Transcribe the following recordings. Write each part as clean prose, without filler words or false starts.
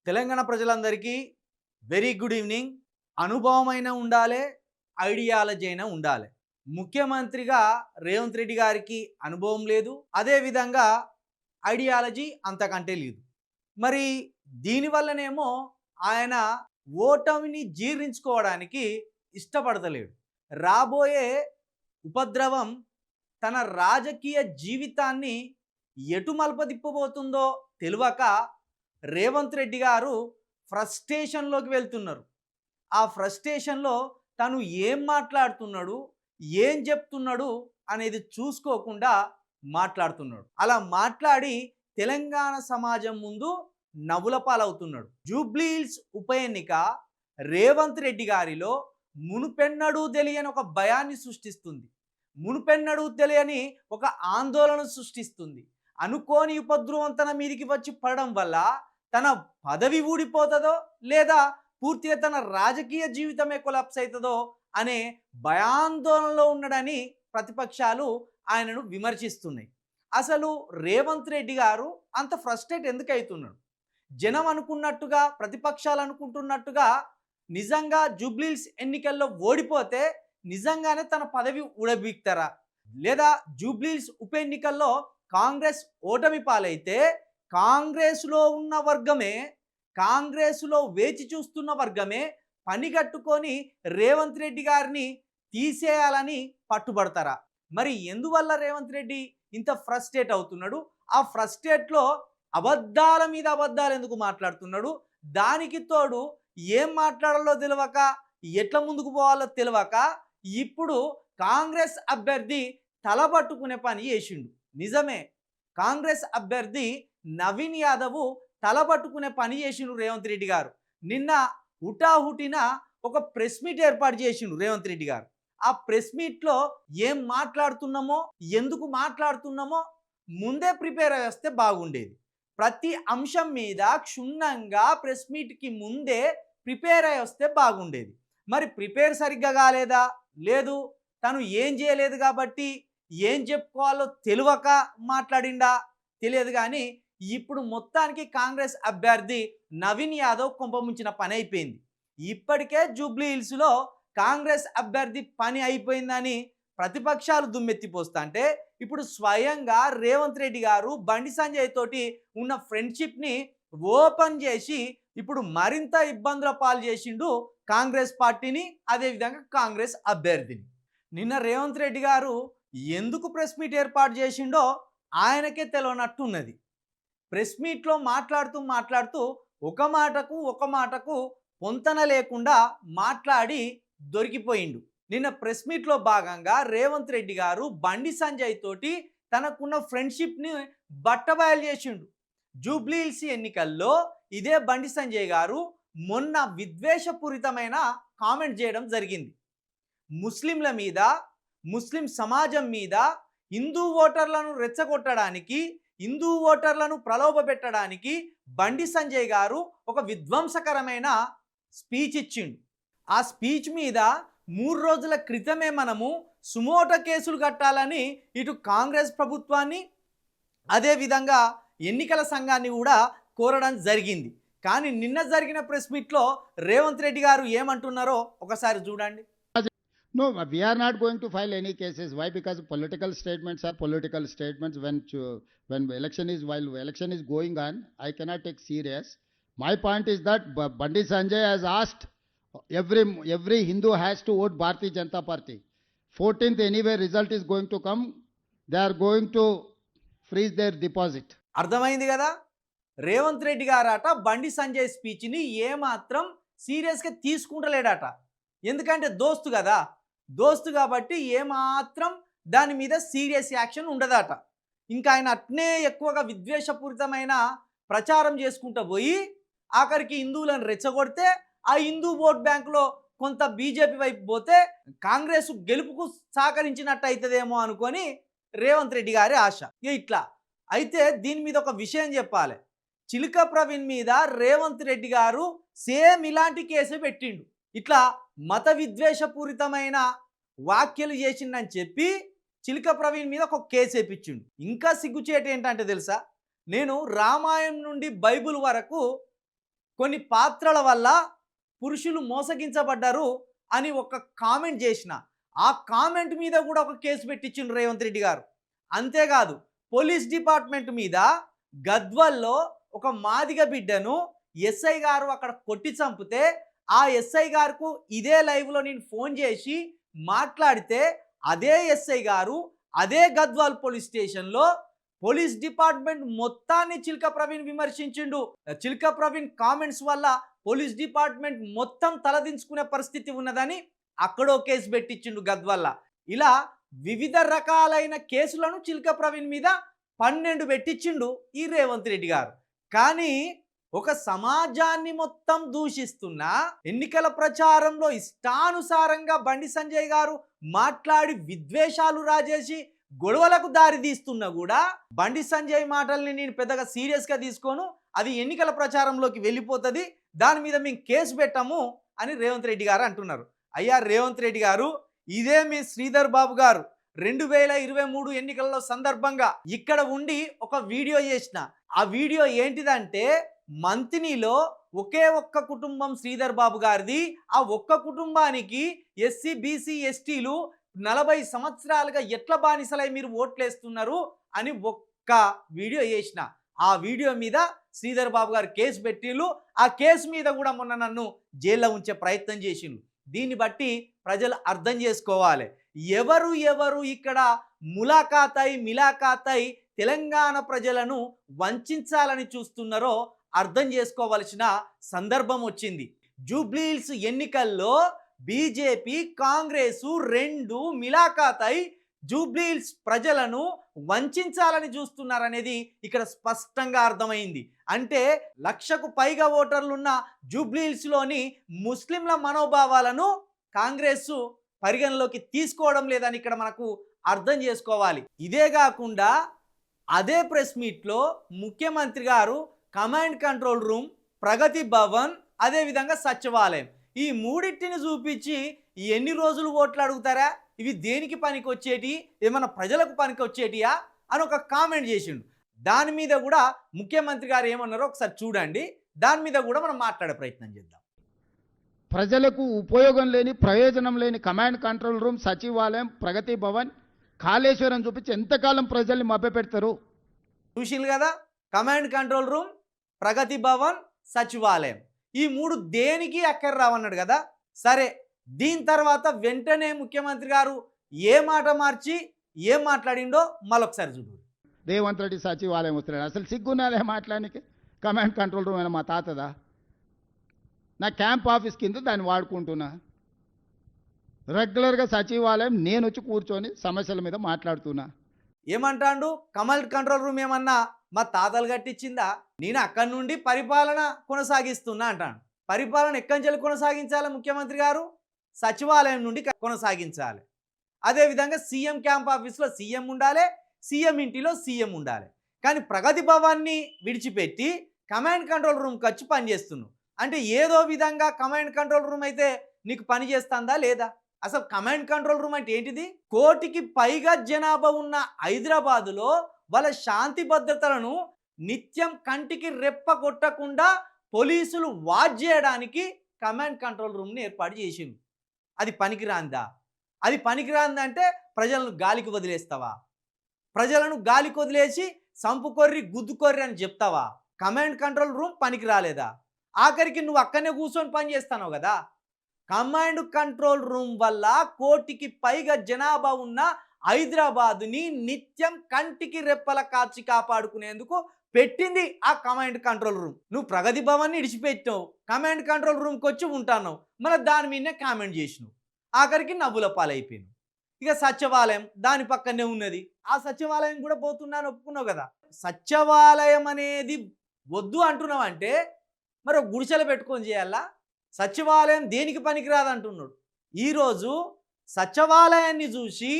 తెలంగాణ ప్రజలందరికీ very good evening. అనుభవమైన ఉండాలి, ideology అయినా ఉండాలి. ముఖ్యమంత్రిగా రేవంత్ రెడ్డి గారికి అనుభవం లేదు, అదేవిధంగా ఐడియాలజీ అంతకంటే లేదు. మరి దీనివల్లనేమో ఆయన ఓటమిని జీర్ణించుకోవడానికి ఇష్టపడతలేడు. రాబోయే ఉపద్రవం తన రాజకీయ జీవితాన్ని ఎటు మలుపదిప్పబోతుందో తెలియక రేవంత్ రెడ్డి గారు ఫ్రస్ట్రేషన్లోకి వెళ్తున్నారు. ఆ ఫ్రస్ట్రేషన్లో తను ఏం మాట్లాడుతున్నాడు, ఏం చెప్తున్నాడు అనేది చూసుకోకుండా మాట్లాడుతున్నాడు. అలా మాట్లాడి తెలంగాణ సమాజం ముందు నవ్వుల పాలవుతున్నాడు. జూబ్లీహిల్స్ ఉప ఎన్నిక రేవంత్ రెడ్డి గారిలో మునుపెన్నడూ తెలియని ఒక భయాన్ని సృష్టిస్తుంది. మునుపెన్నడూ తెలియని ఒక ఆందోళన సృష్టిస్తుంది. అనుకోని ఉపద్రవం తన మీదికి వచ్చి పడడం వల్ల తన పదవి ఊడిపోతుందో లేదా పూర్తిగా తన రాజకీయ జీవితమే కొలాప్స్ అవుతుందో అనే భయాందోళనలో ఉన్నాడని ప్రతిపక్షాలు ఆయనను విమర్శిస్తున్నాయి. అసలు రేవంత్ రెడ్డి గారు అంత ఫ్రస్ట్రేట్ ఎందుకు అవుతున్నాడు? జనం అనుకున్నట్టుగా, ప్రతిపక్షాలు అనుకుంటున్నట్టుగా నిజంగా జూబ్లీహిల్స్ ఎన్నికల్లో ఓడిపోతే నిజంగానే తన పదవి ఊడబీక్తారా? లేదా జూబ్లీహిల్స్ ఉప ఎన్నికల్లో కాంగ్రెస్ ఓటమి పాలైతే కాంగ్రెస్లో ఉన్న వర్గమే, కాంగ్రెస్లో వేచి చూస్తున్న వర్గమే పనిగట్టుకొని రేవంత్ రెడ్డి గారిని తీసేయాలని పట్టుబడతారా? మరి ఎందువల్ల రేవంత్ రెడ్డి ఇంత ఫ్రస్ట్రేట్ అవుతున్నాడు? ఆ ఫ్రస్ట్రేట్లో అబద్ధాల మీద అబద్ధాలు ఎందుకు మాట్లాడుతున్నాడు? దానికి తోడు ఏం మాట్లాడాలో తెలియక, ఎట్లా ముందుకు పోవాలో తెలియక ఇప్పుడు కాంగ్రెస్ అభ్యర్థి తలపట్టుకునే పని చేసిండు. నిజమే, కాంగ్రెస్ అభ్యర్థి నవీన్ యాదవ్ తలపట్టుకునే పని చేసిండు రేవంత్ రెడ్డి గారు. నిన్న హుటాహుటిన ఒక ప్రెస్ మీట్ ఏర్పాటు చేసిండు రేవంత్ రెడ్డి గారు. ఆ ప్రెస్ మీట్లో ఏం మాట్లాడుతున్నామో, ఎందుకు మాట్లాడుతున్నామో ముందే ప్రిపేర్ అయ్యి వస్తే బాగుండేది. ప్రతి అంశం మీద క్షుణ్ణంగా ప్రెస్ మీట్కి ముందే ప్రిపేర్ అయ్యి వస్తే బాగుండేది. మరి ప్రిపేర్ సరిగ్గా కాలేదా? లేదు, తను ఏం చేయలేదు కాబట్టి ఏం చెప్పుకోవాలో తెలియక మాట్లాడిండా తెలియదు. కానీ ఇప్పుడు మొత్తానికి కాంగ్రెస్ అభ్యర్థి నవీన్ యాదవ్ కొంపముంచిన పని అయిపోయింది. ఇప్పటికే జూబ్లీహిల్స్లో కాంగ్రెస్ అభ్యర్థి పని అయిపోయిందని ప్రతిపక్షాలు దుమ్మెత్తిపోస్తా అంటే ఇప్పుడు స్వయంగా రేవంత్ రెడ్డి గారు బండి సంజయ్ తోటి ఉన్న ఫ్రెండ్షిప్ని ఓపెన్ చేసి ఇప్పుడు మరింత ఇబ్బందుల పాలు చేసిండు కాంగ్రెస్ పార్టీని, అదేవిధంగా కాంగ్రెస్ అభ్యర్థిని. నిన్న రేవంత్ రెడ్డి గారు ఎందుకు ప్రెస్ మీట్ ఏర్పాటు చేసిండో ఆయనకే తెలియనట్టున్నది. ప్రెస్ మీట్లో మాట్లాడుతూ ఒక మాటకు పొంతన లేకుండా మాట్లాడి దొరికిపోయిండు. నిన్న ప్రెస్ మీట్లో భాగంగా రేవంత్ రెడ్డి గారు బండి సంజయ్ తోటి తనకున్న ఫ్రెండ్షిప్ని బట్టబయలు చేసిండు. జూబ్లీహిల్స్ ఎన్నికల్లో ఇదే బండి సంజయ్ గారు మొన్న విద్వేషపూరితమైన కామెంట్ చేయడం జరిగింది. ముస్లింల మీద, ముస్లిం సమాజం మీద, హిందూ ఓటర్లను రెచ్చగొట్టడానికి, హిందూ ఓటర్లను ప్రలోభపెట్టడానికి బండి సంజయ్ గారు ఒక విధ్వంసకరమైన స్పీచ్ ఇచ్చిండు. ఆ స్పీచ్ మీద 3 రోజుల క్రితమే మనము సుమోటో కేసులు కట్టాలని ఇటు కాంగ్రెస్ ప్రభుత్వాన్ని, అదేవిధంగా ఎన్నికల సంఘాన్ని కూడా కోరడం జరిగింది. కానీ నిన్న జరిగిన ప్రెస్ మీట్లో రేవంత్ రెడ్డి గారు ఏమంటున్నారో ఒకసారి చూడండి. No, we are not going to file any cases. Why? Because political statements are political statements. When while election is going on, I cannot take serious. My point is that Bandi Sanjay has asked every Hindu has to vote Bharatiya Janata Party. 14th anyway result is going to come. They are going to freeze their deposit. అర్థమైంది కదా? రేవంత్ రెడ్డి గారట బండి సంజయ్ స్పీచ్ని ఏమాత్రం సీరియస్గా తీసుకుంటలేడట. ఎందుకంటే దోస్తు కదా, దోస్తు కాబట్టి ఏమాత్రం దాని మీద సీరియస్ యాక్షన్ ఉండదట. ఇంకా ఆయన అట్నే ఎక్కువగా విద్వేషపూరితమైన ప్రచారం చేసుకుంటూ పోయి ఆఖరికి హిందువులను రెచ్చగొడితే ఆ హిందూ ఓట్ బ్యాంకులో కొంత బీజేపీ వైపు పోతే కాంగ్రెస్ గెలుపుకు సహకరించినట్టు అవుతుందేమో అనుకొని రేవంత్ రెడ్డి గారి ఆశ. ఇట్లా అయితే దీని మీద ఒక విషయం చెప్పాలి. చిలుక ప్రవీణ్ మీద రేవంత్ రెడ్డి గారు సేమ్ ఇలాంటి కేసు పెట్టిండు. ఇట్లా మత విద్వేషపూరితమైన వ్యాఖ్యలు చేసిండని చెప్పి చిలుక ప్రవీణ్ మీద ఒక కేసు వేయించిండు. ఇంకా సిగ్గుచేటు ఏంటంటే తెలుసా, నేను రామాయణం నుండి బైబిల్ వరకు కొన్ని పాత్రల వల్ల పురుషులు మోసగించబడ్డారు అని ఒక కామెంట్ చేసిన, ఆ కామెంట్ మీద కూడా ఒక కేసు పెట్టించిండు రేవంత్ రెడ్డి గారు. అంతేకాదు పోలీస్ డిపార్ట్మెంట్ మీద గద్వాల్లో ఒక మాదిగ బిడ్డను ఎస్ఐ గారు అక్కడ కొట్టి చంపితే ఆ ఎస్ఐ గారికి ఇదే లైవ్లో నేను ఫోన్ చేసి మాట్లాడితే అదే ఎస్ఐ గారు అదే గద్వాల్ పోలీస్ స్టేషన్లో పోలీస్ డిపార్ట్మెంట్ మొత్తాన్ని చిల్క ప్రవీణ్ విమర్శించిండు. చిల్క ప్రవీణ్ కామెంట్స్ వల్ల పోలీస్ డిపార్ట్మెంట్ మొత్తం తలదించుకునే పరిస్థితి ఉన్నదని అక్కడో కేసు పెట్టించిండు గద్వాల్ల. ఇలా వివిధ రకాలైన కేసులను చిల్క ప్రవీణ్ మీద 12 పెట్టించిండు ఈ రేవంత్ రెడ్డి గారు. కానీ ఒక సమాజాన్ని మొత్తం దూషిస్తున్న, ఎన్నికల ప్రచారంలో ఇష్టానుసారంగా బండి సంజయ్ గారు మాట్లాడి విద్వేషాలు రాజేసి గొడవలకు దారి తీస్తున్నా కూడా బండి సంజయ్ మాటల్ని నేను పెద్దగా సీరియస్గా తీసుకోను, అది ఎన్నికల ప్రచారంలోకి వెళ్ళిపోతుంది, దాని మీద మేము కేసు పెట్టాము అని రేవంత్ రెడ్డి గారు అంటున్నారు. అయ్యా రేవంత్ రెడ్డి గారు, ఇదే మీ శ్రీధర్ బాబు గారు 2023 ఎన్నికల్లో సందర్భంగా ఇక్కడ ఉండి ఒక వీడియో చేసిన. ఆ వీడియో ఏంటిదంటే మంతినిలో ఒకే ఒక్క కుటుంబం శ్రీధర్ బాబు గారిది, ఆ ఒక్క కుటుంబానికి ఎస్సీ బీసీ ఎస్టీలు 40 సంవత్సరాలుగా ఎట్ల బానిసలై మీరు ఓట్లేస్తున్నారు అని ఒక్క వీడియో చేసిన. ఆ వీడియో మీద శ్రీధర్ బాబు గారు కేసు పెట్టిళ్ళు. ఆ కేసు మీద కూడా మొన్న నన్ను జైల్లో ఉంచే ప్రయత్నం చేసిండ్రు. దీన్ని బట్టి ప్రజలు అర్థం చేసుకోవాలి, ఎవరు ఇక్కడ మిలాఖాతై తెలంగాణ ప్రజలను వంచాలని చూస్తున్నారో అర్థం చేసుకోవాల్సిన సందర్భం వచ్చింది. జూబ్లీహిల్స్ ఎన్నికల్లో బీజేపీ కాంగ్రెసు 2 మిలాఖాతై జూబ్లీహిల్స్ ప్రజలను వంచాలని చూస్తున్నారనేది ఇక్కడ స్పష్టంగా అర్థమైంది. అంటే 1,00,000కు పైగా ఓటర్లున్న జూబ్లీహిల్స్లోని ముస్లింల మనోభావాలను కాంగ్రెస్ పరిగణలోకి తీసుకోవడం లేదని ఇక్కడ మనకు అర్థం చేసుకోవాలి. ఇదే కాకుండా అదే ప్రెస్ మీట్లో ముఖ్యమంత్రి గారు కమాండ్ కంట్రోల్ రూమ్, ప్రగతి భవన్, అదేవిధంగా సచివాలయం, ఈ మూడింటిని చూపించి ఎన్ని రోజులు ఓట్లు అడుగుతారా, ఇవి దేనికి పనికి వచ్చేటి, ఏమన్నా ప్రజలకు పనికి వచ్చేటియా అని ఒక కామెంట్ చేసిండు. దాని మీద కూడా ముఖ్యమంత్రి గారు ఏమన్నారో ఒకసారి చూడండి, దాని మీద కూడా మనం మాట్లాడే ప్రయత్నం చేద్దాం. ప్రజలకు ఉపయోగం లేని, ప్రయోజనం లేని కమాండ్ కంట్రోల్ రూమ్, సచివాలయం, ప్రగతి భవన్, కాళేశ్వరం చూపించి ఎంతకాలం ప్రజల్ని మభ్యపెడతారు? చూసిల్లు కదా, కమాండ్ కంట్రోల్ రూమ్, ప్రగతి భవన్, సచివాలయం, ఈ 3 దేనికి అక్కర రావన్నాడు కదా. సరే, దీని తర్వాత వెంటనే ముఖ్యమంత్రి గారు ఏ మాట మార్చి ఏం మాట్లాడిండో మళ్ళొకసారి చూడు. రేవంత్ రెడ్డి సచివాలయం వస్తున్నాడు, అసలు సిగ్గున్నదే మాట్లాడానికి? కమాండ్ కంట్రోల్ రూమ్ అయినా మా తాతదా? నా క్యాంప్ ఆఫీస్ కింద దాన్ని వాడుకుంటున్నా. రెగ్యులర్గా సచివాలయం నేను వచ్చి కూర్చొని సమస్యల మీద మాట్లాడుతున్నా. ఏమంటాండు, కమాండ్ కంట్రోల్ రూమ్ ఏమన్నా మా తాతలు కట్టించిందా, నేను అక్కడి నుండి పరిపాలన కొనసాగిస్తున్నా అంటాను. పరిపాలన ఎక్కడి నుంచి కొనసాగించాలి ముఖ్యమంత్రి గారు? సచివాలయం నుండి కొనసాగించాలి. అదేవిధంగా సీఎం క్యాంప్ ఆఫీస్లో సీఎం ఉండాలి, సీఎం ఇంటిలో సీఎం ఉండాలి. కానీ ప్రగతి భవన్ని విడిచిపెట్టి కమాండ్ కంట్రోల్ రూమ్కి వచ్చి పనిచేస్తున్నావు అంటే ఏదో విధంగా కమాండ్ కంట్రోల్ రూమ్ అయితే నీకు పని చేస్తుందా లేదా? అసలు కమాండ్ కంట్రోల్ రూమ్ అంటే ఏంటిది? 1 కోటికి పైగా జనాభా ఉన్న హైదరాబాదులో వాళ్ళ శాంతి భద్రతలను నిత్యం కంటికి రెప్ప కొట్టకుండా పోలీసులు వాచ్ చేయడానికి కమాండ్ కంట్రోల్ రూమ్ని ఏర్పాటు చేసింది. అది పనికిరాందా? అది పనికిరాందంటే ప్రజలను గాలికి వదిలేస్తావా? ప్రజలను గాలికి వదిలేసి సంపుకొర్రి గుద్దుకొర్రి అని చెప్తావా? కమాండ్ కంట్రోల్ రూమ్ పనికి రాలేదా? ఆఖరికి నువ్వు అక్కడనే కూర్చొని పని చేస్తావు కదా. కమాండ్ కంట్రోల్ రూమ్ వల్ల 1 కోటికి పైగా జనాభా ఉన్న హైదరాబాదుని నిత్యం కంటికి రెప్పల కాచి కాపాడుకునేందుకు పెట్టింది ఆ కమాండ్ కంట్రోల్ రూమ్. నువ్వు ప్రగతి భవన్ని ఇడిచిపెట్టావు, కమాండ్ కంట్రోల్ రూమ్కి వచ్చి ఉంటాను, మన దాని మీదనే కామెంట్ చేసినావు, ఆఖరికి నవ్వుల పాలైపోయినావు. ఇక సచివాలయం దాని పక్కనే ఉన్నది, ఆ సచివాలయం కూడా పోతున్నాను ఒప్పుకున్నావు కదా. సచివాలయం అనేది వద్దు అంటున్నావు అంటే మరి గుడిసెలు పెట్టుకొని చేయాలా? సచివాలయం దేనికి పనికిరాదు అంటున్నాడు. ఈరోజు సచివాలయాన్ని చూసి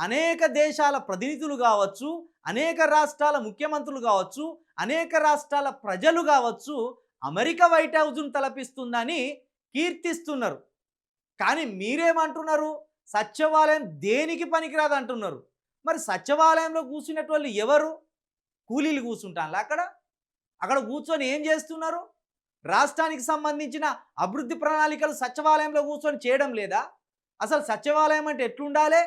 అనేక దేశాల ప్రతినిధులు కావచ్చు, అనేక రాష్ట్రాల ముఖ్యమంత్రులు కావచ్చు, అనేక రాష్ట్రాల ప్రజలు కావచ్చు అమెరికా వైట్ హౌస్ను తలపిస్తుందని కీర్తిస్తున్నారు. కానీ మీరేమంటున్నారు? సచివాలయం దేనికి పనికిరాదు అంటున్నారు. మరి సచివాలయంలో కూర్చున్నట్టు వాళ్ళు ఎవరు? కూలీలు కూర్చుంటాను అక్కడ కూర్చొని ఏం చేస్తున్నారు? రాష్ట్రానికి సంబంధించిన అభివృద్ధి ప్రణాళికలు సచివాలయంలో కూర్చొని చేయడం లేదా? అసలు సచివాలయం అంటే ఎట్లుండాలి?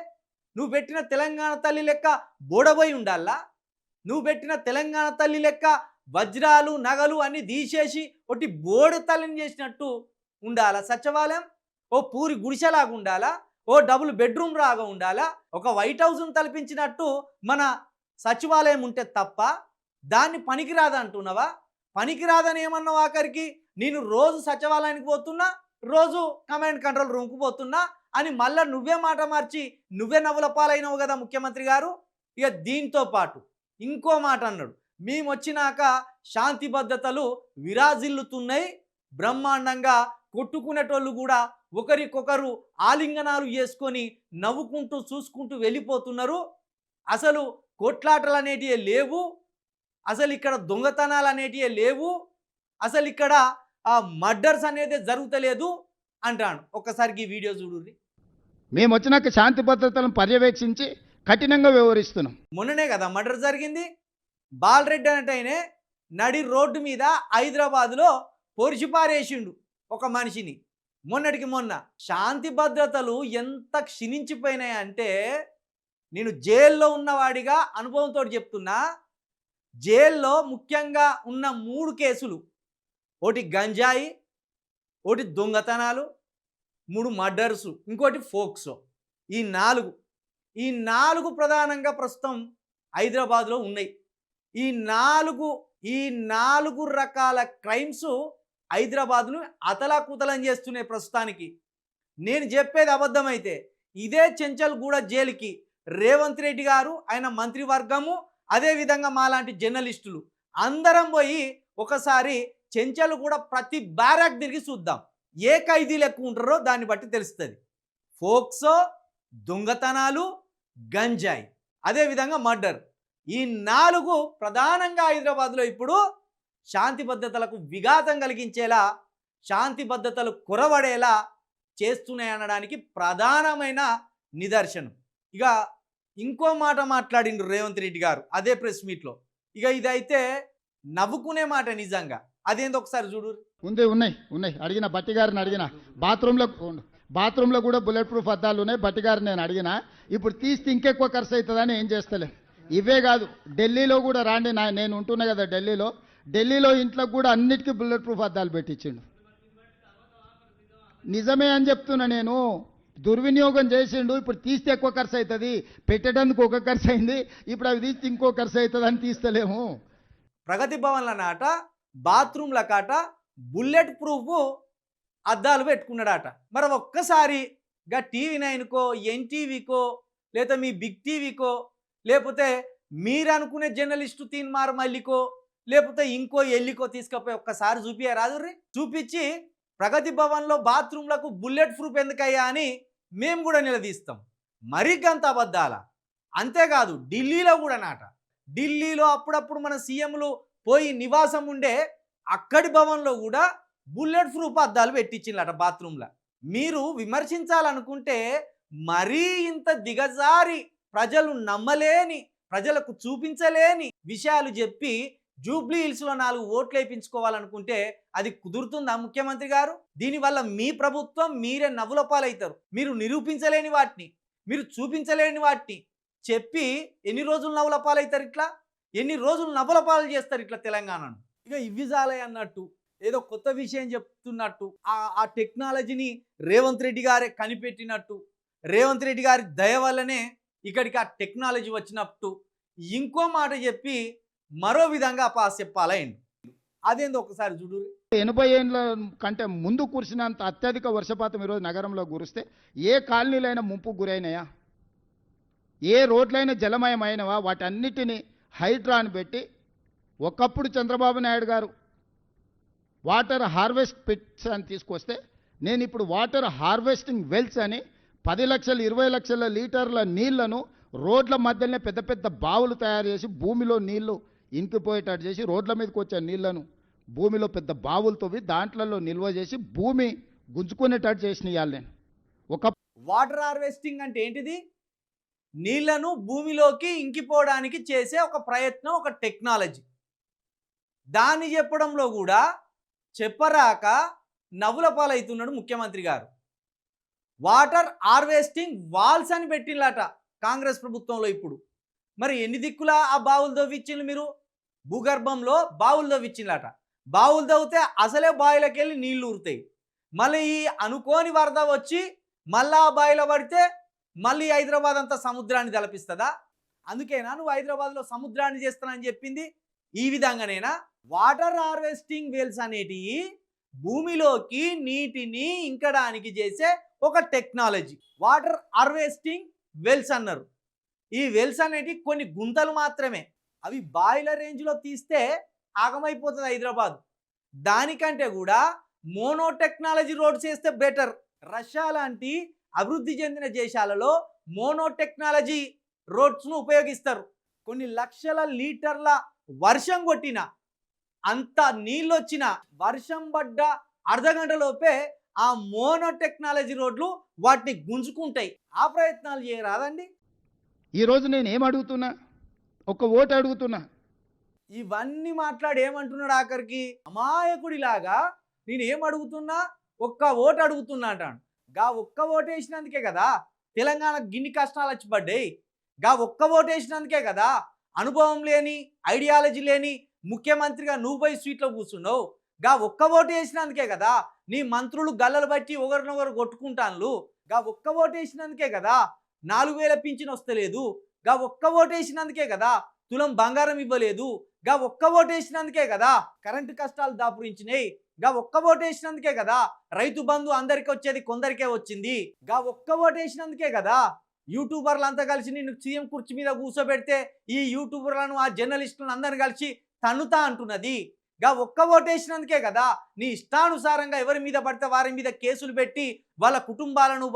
నువ్వు పెట్టిన తెలంగాణ తల్లి లెక్క బోడబోయి ఉండాలా? నువ్వు పెట్టిన తెలంగాణ తల్లి లెక్క వజ్రాలు నగలు అన్నీ తీసేసి ఒకటి బోడు తల్లిని చేసినట్టు ఉండాలా సచివాలయం? ఓ పూరి గుడిసెలాగా ఉండాలా? ఓ డబుల్ బెడ్రూమ్ లాగా ఉండాలా? ఒక వైట్ హౌస్ను తలపించినట్టు మన సచివాలయం ఉంటే తప్ప దాన్ని పనికిరాదు అంటున్నావా? పనికిరాదని ఏమన్నావు ఆఖరికి? నేను రోజు సచివాలయానికి పోతున్నా, రోజు కమాండ్ కంట్రోల్ రూమ్కి పోతున్నా అని మళ్ళీ నువ్వే మాట మార్చి నువ్వే నవ్వుల పాలైనవు కదా ముఖ్యమంత్రి గారు. ఇక దీంతో పాటు ఇంకో మాట అన్నాడు, మేము వచ్చినాక శాంతి భద్రతలు విరాజిల్లుతున్నాయి, బ్రహ్మాండంగా కొట్టుకునేటోళ్ళు కూడా ఒకరికొకరు ఆలింగనాలు చేసుకొని నవ్వుకుంటూ చూసుకుంటూ వెళ్ళిపోతున్నారు, అసలు కొట్లాటలు అనేటివి లేవు, అసలు ఇక్కడ దొంగతనాలు అనేటివి లేవు, అసలు ఇక్కడ మర్డర్స్ అనేది జరుగుతలేదు అంటాడు. ఒక్కసారికి ఈ వీడియో చూడుర్రి. మేము వచ్చినాక శాంతి భద్రతలను పర్యవేక్షించి కఠినంగా వ్యవహరిస్తున్నాం. మొన్ననే కదా మర్డర్ జరిగింది. బాలరెడ్డి అనేటైనే నడి రోడ్డు మీద హైదరాబాదులో పొరిచిపారేసిండు ఒక మనిషిని. మొన్నటికి మొన్న శాంతి భద్రతలు ఎంత క్షీణించిపోయినాయి అంటే, నేను జైల్లో ఉన్నవాడిగా అనుభవంతో చెప్తున్నా, జైల్లో ముఖ్యంగా ఉన్న 3 కేసులు, ఒకటి గంజాయి, ఒకటి దొంగతనాలు, 3 మర్డర్సు, ఇంకోటి ఫోక్సో. ఈ నాలుగు ప్రధానంగా ప్రస్తుతం హైదరాబాద్లో ఉన్నాయి. ఈ నాలుగు రకాల క్రైమ్స్ హైదరాబాద్ను అతలాకుతలం చేస్తున్నాయి ప్రస్తుతానికి. నేను చెప్పేది అబద్ధమైతే ఇదే చెంచల్గూడ జైలుకి రేవంత్ రెడ్డి గారు, ఆయన మంత్రివర్గము, అదేవిధంగా మాలాంటి జర్నలిస్టులు అందరం పోయి ఒకసారి చెంచల్గూడ ప్రతి బ్యారాక్ తిరిగి చూద్దాం. ఏ ఖైదీలు ఎక్కువ ఉంటారో దాన్ని బట్టి తెలుస్తుంది. ఫోక్సో, దొంగతనాలు, గంజాయి, అదేవిధంగా మర్డర్, ఈ 4 ప్రధానంగా హైదరాబాద్లో ఇప్పుడు శాంతి భద్రతలకు విఘాతం కలిగించేలా, శాంతి భద్రతలు కొరవడేలా చేస్తున్నాయి అనడానికి ప్రధానమైన నిదర్శనం. ఇక ఇంకో మాట మాట్లాడిండు రేవంత్ రెడ్డి గారు అదే ప్రెస్ మీట్లో. ఇక ఇదైతే నవ్వుకునే మాట నిజంగా. అదేందో ఒకసారి చూడు. ఉన్నాయి అడిగిన బట్టి గారిని అడిగిన, బాత్రూంలో కూడా బుల్లెట్ ప్రూఫ్ అద్దాలు ఉన్నాయి. బట్టి గారిని నేను అడిగిన, ఇప్పుడు తీస్తే ఇంకెక్కువ ఖర్చు అవుతుందని ఏం చేస్తలే. ఇవే కాదు, ఢిల్లీలో కూడా రాండి, నేను ఉంటున్నా కదా ఢిల్లీలో ఇంట్లో కూడా అన్నిటికీ బుల్లెట్ ప్రూఫ్ అద్దాలు పెట్టించిండు. నిజమే అని చెప్తున్నా నేను. దుర్వినియోగం చేసిండు. ఇప్పుడు తీస్తే ఎక్కువ ఖర్చు అవుతుంది, పెట్టడానికి ఒక ఖర్చు అయింది, ఇప్పుడు అవి తీస్తే ఇంకో ఖర్చు అవుతుంది అని తీస్తలేము. ప్రగతి భవన్ల నాట బాత్రూమ్ల కాట బుల్లెట్ ప్రూఫ్ అద్దాలు పెట్టుకున్నాడట. మరి ఒక్కసారి గా TV9కో, ఎన్టీవీకో, లేదా మీ బిగ్ టీవీకో, లేకపోతే మీరు అనుకునే జర్నలిస్టు తీన్మార్ మల్లికో, లేకపోతే ఇంకో ఎల్లికో తీసుకపోయి ఒక్కసారి చూపియరాదుర్రి. చూపించి ప్రగతి భవన్లో బాత్రూమ్లకు బుల్లెట్ ప్రూఫ్ ఎందుకయ్యా అని మేము కూడా నిలదీస్తాం. మరీ గంత అబద్ధాల. అంతేకాదు ఢిల్లీలో కూడా నాట, ఢిల్లీలో అప్పుడప్పుడు మన సీఎంలు పోయి నివాసం ఉండే అక్కడి భవన్లో కూడా బుల్లెట్ ప్రూఫ్ అద్దాలు పెట్టించిందట బాత్రూంలో. మీరు విమర్శించాలనుకుంటే మరీ ఇంత దిగజారి ప్రజలు నమ్మలేని, ప్రజలకు చూపించలేని విషయాలు చెప్పి జూబ్లీ హిల్స్లో 4 ఓట్లు వేయించుకోవాలనుకుంటే అది కుదురుతుందా ముఖ్యమంత్రి గారు? దీనివల్ల మీ ప్రభుత్వం మీరే నవ్వుల పాలవుతారు. మీరు నిరూపించలేని వాటిని, మీరు చూపించలేని వాటిని చెప్పి ఎన్ని రోజులు నవ్వుల పాలవుతారు? ఇట్లా ఎన్ని రోజులు నవ్వుల పాలు చేస్తారు ఇట్లా తెలంగాణను? ఇక ఇవ్విజాలే అన్నట్టు ఏదో కొత్త విషయం చెప్తున్నట్టు, ఆ టెక్నాలజీని రేవంత్ రెడ్డి గారే కనిపెట్టినట్టు, రేవంత్ రెడ్డి గారి దయ వల్లనే ఇక్కడికి ఆ టెక్నాలజీ వచ్చినట్టు ఇంకో మాట చెప్పి మరో విధంగా చెప్పాలైంది. అదేందో ఒకసారి చూడు. 80 ఏళ్ళ కంటే ముందు కురిసినంత అత్యధిక వర్షపాతం ఈరోజు నగరంలో కురిస్తే ఏ కాలనీలైనా ముంపుకు గురైనాయా? ఏ రోడ్లైనా జలమయమైనవా? వాటన్నిటినీ హైడ్రాన్ పెట్టి, ఒకప్పుడు చంద్రబాబు నాయుడు గారు వాటర్ హార్వెస్ట్ పిట్స్ అని తీసుకొస్తే, నేను ఇప్పుడు వాటర్ హార్వెస్టింగ్ వెల్స్ అని 10 లక్షలు 20 లక్షల లీటర్ల నీళ్లను రోడ్ల మధ్యలోనే పెద్ద పెద్ద బావులు తయారు చేసి భూమిలో నీళ్లు ఇంకిపోయేటట్టు చేసి, రోడ్ల మీదకి వచ్చే నీళ్లను భూమిలో పెద్ద బావులు తవ్వి దాంట్లలో నిల్వ చేసి భూమి గుంజుకునేటట్టు చేసినయాలి నేను. ఒక వాటర్ హార్వెస్టింగ్ అంటే ఏంటిది? నీళ్లను భూమిలోకి ఇంకిపోవడానికి చేసే ఒక ప్రయత్నం, ఒక టెక్నాలజీ. దాన్ని చెప్పడంలో కూడా చెప్పరాక నవ్వుల పాలవుతున్నాడు ముఖ్యమంత్రి గారు. వాటర్ హార్వెస్టింగ్ వాల్స్ అని పెట్టిండ్లట కాంగ్రెస్ ప్రభుత్వంలో ఇప్పుడు. మరి ఎన్ని దిక్కుల ఆ బావులు తవ్విచ్చిండ్రు మీరు? భూగర్భంలో బావులు తవ్విచ్చిండ్లట. బావులు తవ్వితే అసలే బావిలోకి వెళ్ళి నీళ్లు ఊరుతాయి. మళ్ళీ ఈ అనుకోని వరద వచ్చి మళ్ళా ఆ బావిలో పడితే మళ్ళీ హైదరాబాద్ అంతా సముద్రాన్ని తలపిస్తుందా? అందుకేనా నువ్వు హైదరాబాద్లో సముద్రాన్ని చేస్తానని చెప్పింది? ఈ విధంగానేనా? వాటర్ హార్వెస్టింగ్ వెల్స్ అనేటివి భూమిలోకి నీటిని ఇంకడానికి చేసే ఒక టెక్నాలజీ. వాటర్ హార్వెస్టింగ్ వెల్స్ అన్నారు. ఈ వెల్స్ అనేటివి కొన్ని గుంతలు మాత్రమే. అవి బాయిల రేంజ్లో తీస్తే ఆగమైపోతుంది హైదరాబాద్. దానికంటే కూడా మోనో టెక్నాలజీ రోడ్స్ వేస్తే బెటర్. రష్యా లాంటి అభివృద్ధి చెందిన దేశాలలో మోనో టెక్నాలజీ రోడ్స్ను ఉపయోగిస్తారు. కొన్ని లక్షల లీటర్ల వర్షం కొట్టిన, అంత నీళ్ళు వచ్చిన, వర్షం పడ్డ అర్ధగంటలోపే ఆ మోనో టెక్నాలజీ రోడ్లు వాటిని గుంజుకుంటాయి. ఆ ప్రయత్నాలు చేయరాదండి? ఈరోజు నేను ఏం అడుగుతున్నా? ఒక ఓటు అడుగుతున్నా. ఇవన్నీ మాట్లాడి ఏమంటున్నాడు ఆఖరికి? అమాయకుడిలాగా నేను ఏం అడుగుతున్నా, ఒక్క ఓటు అడుగుతున్నా అంటాడు. గా ఒక్క ఓటు వేసినందుకే కదా తెలంగాణకు గిన్ని కష్టాలు వచ్చి పడ్డాయి. గా ఒక్క ఓటు వేసినందుకే కదా అనుభవం లేని, ఐడియాలజీ లేని ముఖ్యమంత్రిగా నువ్వు పోయి సీట్లో కూర్చున్నావు. గా ఒక్క ఓటు వేసినందుకే కదా నీ మంత్రులు గల్లలు బట్టి ఒకరినొకరు కొట్టుకుంటాను. గా ఒక్క ఓటు వేసినందుకే కదా 4000 పింఛన్ వస్తలేదు. గా ఒక్క ఓటు వేసినందుకే కదా తులం బంగారం ఇవ్వలేదు. గా ఒక్క ఓటు వేసినందుకే కదా కరెంటు కష్టాలు దాపురించినాయి. గా ఒక్క ఓటు వేసినందుకే కదా రైతు బంధు అందరికీ వచ్చేది కొందరికే వచ్చింది. గా ఒక్క ఓటు వేసినందుకే కదా యూట్యూబర్లు అంతా కలిసి నిన్ను సీఎం కుర్చీ మీద కూర్చోబెడితే ఈ యూట్యూబర్లను, ఆ జర్నలిస్టులను అందరిని కలిసి తన్నుతా అంటున్నది. గా ఒక్క ఓటు వేసినందుకే కదా నీ ఇష్టానుసారంగా ఎవరి మీద పడితే వారి మీద కేసులు పెట్టి వాళ్ళ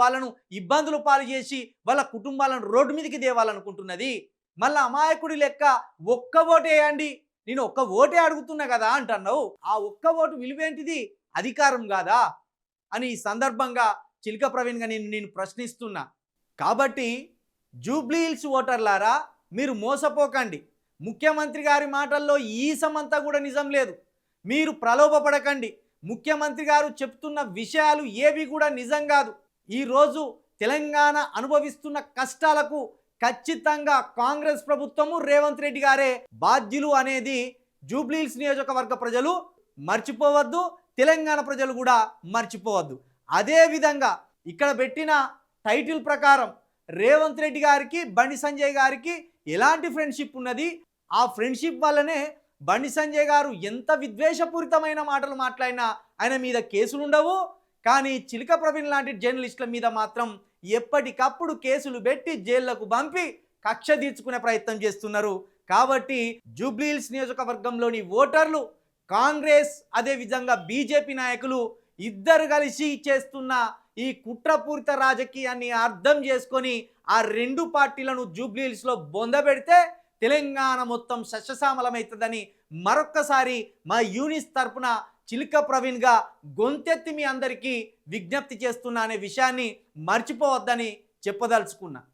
వాళ్ళను ఇబ్బందులు పాలు చేసి వాళ్ళ కుటుంబాలను రోడ్డు మీదకి దేవాలనుకుంటున్నది. మళ్ళీ అమాయకుడి లెక్క ఒక్క ఓటు వేయండి, నేను ఒక్క ఓటే అడుగుతున్నా కదా అంటున్నావు. ఆ ఒక్క ఓటు విలువేంటిది? అధికారం కాదా అని ఈ సందర్భంగా చిలక ప్రవీణ్గా నేను ప్రశ్నిస్తున్నా. కాబట్టి జూబ్లీ హిల్స్ ఓటర్లారా, మీరు మోసపోకండి. ముఖ్యమంత్రి గారి మాటల్లో ఈ సమంతా కూడా నిజం లేదు. మీరు ప్రలోభపడకండి. ముఖ్యమంత్రి గారు చెప్తున్న విషయాలు ఏవి కూడా నిజం కాదు. ఈరోజు తెలంగాణ అనుభవిస్తున్న కష్టాలకు ఖచ్చితంగా కాంగ్రెస్ ప్రభుత్వము, రేవంత్ రెడ్డి గారే బాధ్యులు అనేది జూబ్లీ హిల్స్ నియోజకవర్గ ప్రజలు మర్చిపోవద్దు, తెలంగాణ ప్రజలు కూడా మర్చిపోవద్దు. అదేవిధంగా ఇక్కడ పెట్టిన టైటిల్ ప్రకారం రేవంత్ రెడ్డి గారికి, బండి సంజయ్ గారికి ఎలాంటి ఫ్రెండ్షిప్ ఉన్నది? ఆ ఫ్రెండ్షిప్ వల్లనే బండి సంజయ్ గారు ఎంత విద్వేషపూరితమైన మాటలు మాట్లాడినా ఆయన మీద కేసులు ఉండవు. కానీ చిలక ప్రవీణ్ లాంటి జర్నలిస్టుల మీద మాత్రం ఎప్పటికప్పుడు కేసులు పెట్టి జైళ్లకు పంపి కక్ష తీర్చుకునే ప్రయత్నం చేస్తున్నారు. కాబట్టి జూబ్లీ హిల్స్ నియోజకవర్గంలోని ఓటర్లు, కాంగ్రెస్ అదేవిధంగా బీజేపీ నాయకులు ఇద్దరు కలిసి చేస్తున్న ఈ కుట్రపూరిత రాజకీయాన్ని అర్థం చేసుకొని ఆ రెండు పార్టీలను జూబ్లీ హిల్స్లో బొందబెడితే తెలంగాణ మొత్తం సస్యశ్యామలమవుతుందని మరొక్కసారి మా యూనిస్ తరపున చిలక ప్రవీణ్గా గొంతెత్తి మీ అందరికీ విజ్ఞప్తి చేస్తున్నా అనే విషయాన్ని మర్చిపోవద్దని చెప్పదలుచుకున్నా.